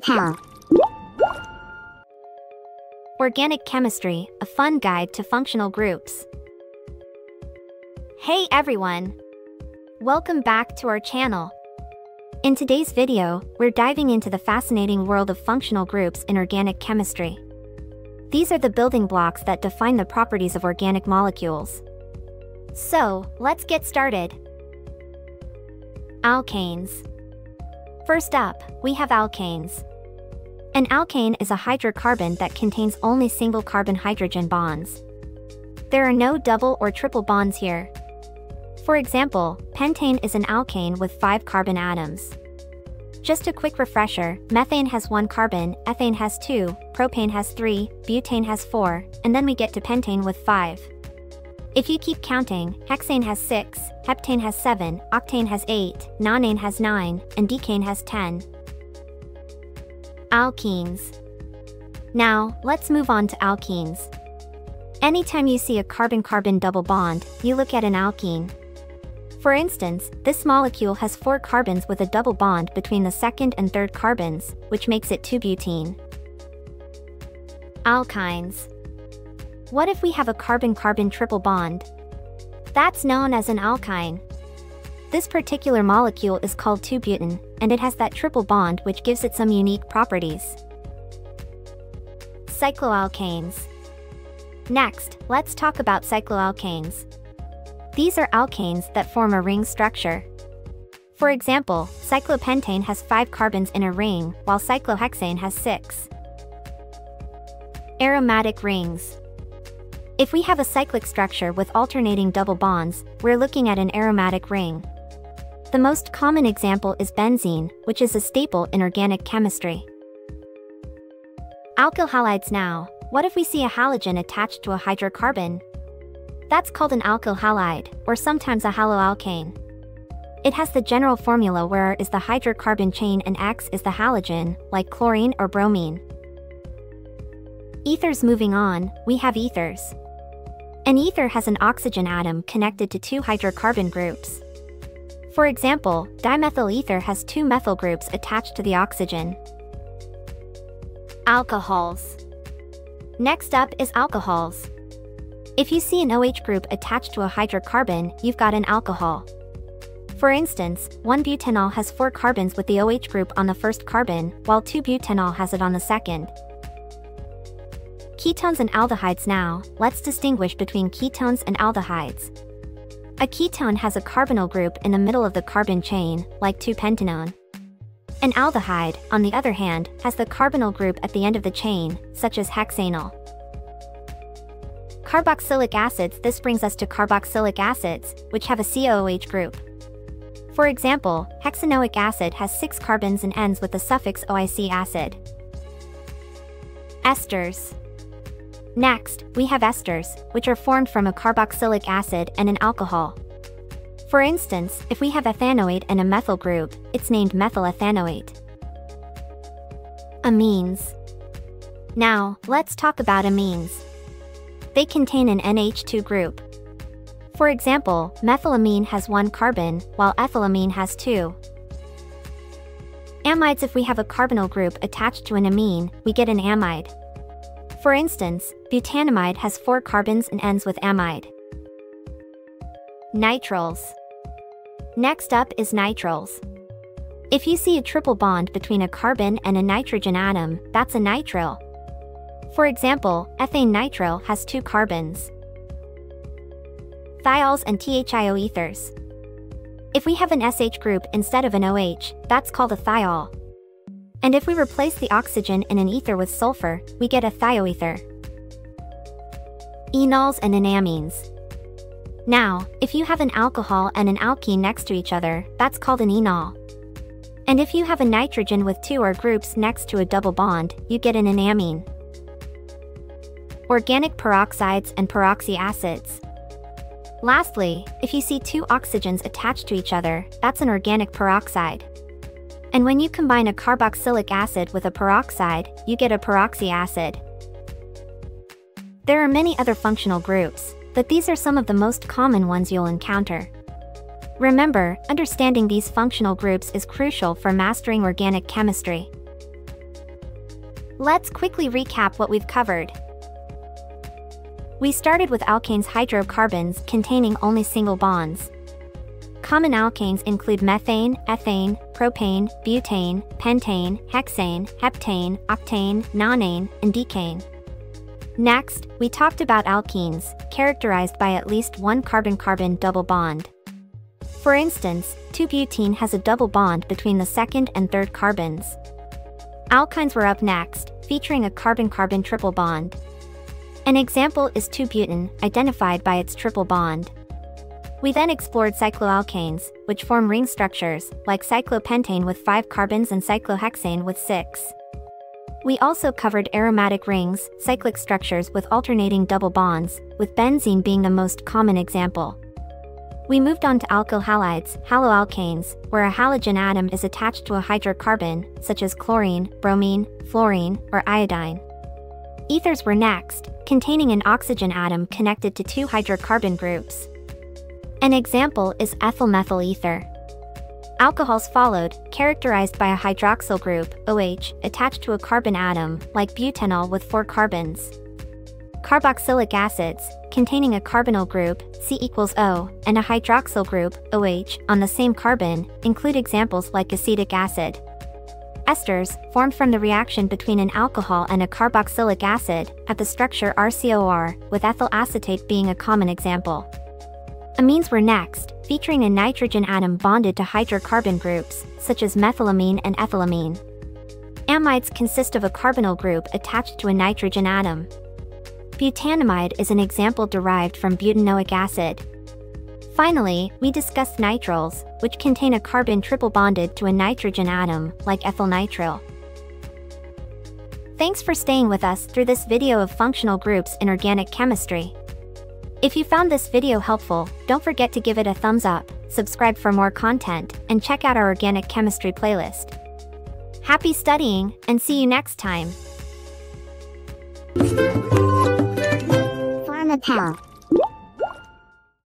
gonna tell. Organic Chemistry, a fun guide to functional groups. Hey everyone! Welcome back to our channel. In today's video, we're diving into the fascinating world of functional groups in organic chemistry. These are the building blocks that define the properties of organic molecules. So, let's get started. Alkanes. First up, we have alkanes. An alkane is a hydrocarbon that contains only single carbon hydrogen bonds. There are no double or triple bonds here. For example, pentane is an alkane with 5 carbon atoms. Just a quick refresher, methane has 1 carbon, ethane has 2, propane has 3, butane has 4, and then we get to pentane with 5. If you keep counting, hexane has 6, heptane has 7, octane has 8, nonane has 9, and decane has 10. Alkenes. Now, let's move on to alkenes. Anytime you see a carbon-carbon double bond, you look at an alkene. For instance, this molecule has 4 carbons with a double bond between the second and third carbons, which makes it 2-butene. Alkynes. What if we have a carbon-carbon triple bond? That's known as an alkyne. This particular molecule is called 2-butene, and it has that triple bond which gives it some unique properties. Cycloalkanes. Next, let's talk about cycloalkanes. These are alkanes that form a ring structure. For example, cyclopentane has 5 carbons in a ring, while cyclohexane has 6. Aromatic rings. If we have a cyclic structure with alternating double bonds, we're looking at an aromatic ring. The most common example is benzene, which is a staple in organic chemistry. Alkyl halides now. What if we see a halogen attached to a hydrocarbon? That's called an alkyl halide, or sometimes a haloalkane. It has the general formula where R is the hydrocarbon chain and X is the halogen, like chlorine or bromine. Ethers. Moving on, we have ethers. An ether has an oxygen atom connected to 2 hydrocarbon groups. For example, dimethyl ether has 2 methyl groups attached to the oxygen. Alcohols. Next up is alcohols. If you see an OH group attached to a hydrocarbon, you've got an alcohol. For instance, 1-butanol has 4 carbons with the OH group on the first carbon, while 2-butanol has it on the second. Ketones and aldehydes. Now, let's distinguish between ketones and aldehydes. A ketone has a carbonyl group in the middle of the carbon chain, like 2-pentanone. An aldehyde, on the other hand, has the carbonyl group at the end of the chain, such as hexanyl. Carboxylic acids. This brings us to carboxylic acids, which have a COOH group. For example, hexanoic acid has 6 carbons and ends with the suffix OIC acid. Esters. Next, we have esters, which are formed from a carboxylic acid and an alcohol. For instance, if we have ethanoate and a methyl group, it's named methyl ethanoate. Amines. Now, let's talk about amines. They contain an NH2 group. For example, methylamine has 1 carbon, while ethylamine has 2. Amides. If we have a carbonyl group attached to an amine, we get an amide. For instance, butanamide has 4 carbons and ends with amide. Nitriles. Next up is nitriles. If you see a triple bond between a carbon and a nitrogen atom, that's a nitrile. For example, ethane nitrile has 2 carbons. Thiols and THIO ethers. If we have an SH group instead of an OH, that's called a thiol. And if we replace the oxygen in an ether with sulfur, we get a thioether. Enols and enamines. Now, if you have an alcohol and an alkene next to each other, that's called an enol. And if you have a nitrogen with 2 or groups next to a double bond, you get an enamine. Organic peroxides and peroxy acids. Lastly, if you see 2 oxygens attached to each other, that's an organic peroxide. And when you combine a carboxylic acid with a peroxide, you get a peroxy acid. There are many other functional groups, but these are some of the most common ones you'll encounter. Remember, understanding these functional groups is crucial for mastering organic chemistry. Let's quickly recap what we've covered. We started with alkanes hydrocarbons containing only single bonds. Common alkanes include methane, ethane, propane, butane, pentane, hexane, heptane, octane, nonane, and decane. Next, we talked about alkenes, characterized by at least one carbon-carbon double bond. For instance, 2-butene has a double bond between the second and third carbons. Alkynes were up next, featuring a carbon-carbon triple bond. An example is 2-butene, identified by its triple bond. We then explored cycloalkanes, which form ring structures, like cyclopentane with 5 carbons and cyclohexane with 6. We also covered aromatic rings, cyclic structures with alternating double bonds, with benzene being the most common example. We moved on to alkyl halides, haloalkanes, where a halogen atom is attached to a hydrocarbon, such as chlorine, bromine, fluorine, or iodine. Ethers were next, containing an oxygen atom connected to 2 hydrocarbon groups. An example is ethyl-methyl ether. Alcohols followed, characterized by a hydroxyl group, OH, attached to a carbon atom, like butanol with 4 carbons. Carboxylic acids, containing a carbonyl group, C=O, and a hydroxyl group, OH, on the same carbon, include examples like acetic acid. Esters, formed from the reaction between an alcohol and a carboxylic acid, have the structure RCOR, with ethyl acetate being a common example. Amines were next, featuring a nitrogen atom bonded to hydrocarbon groups, such as methylamine and ethylamine. Amides consist of a carbonyl group attached to a nitrogen atom. Butanamide is an example derived from butanoic acid. Finally, we discussed nitriles, which contain a carbon triple bonded to a nitrogen atom, like ethylnitrile. Thanks for staying with us through this video of functional groups in organic chemistry. If you found this video helpful, don't forget to give it a thumbs up, subscribe for more content, and check out our organic chemistry playlist. Happy studying, and see you next time. Pharmapal.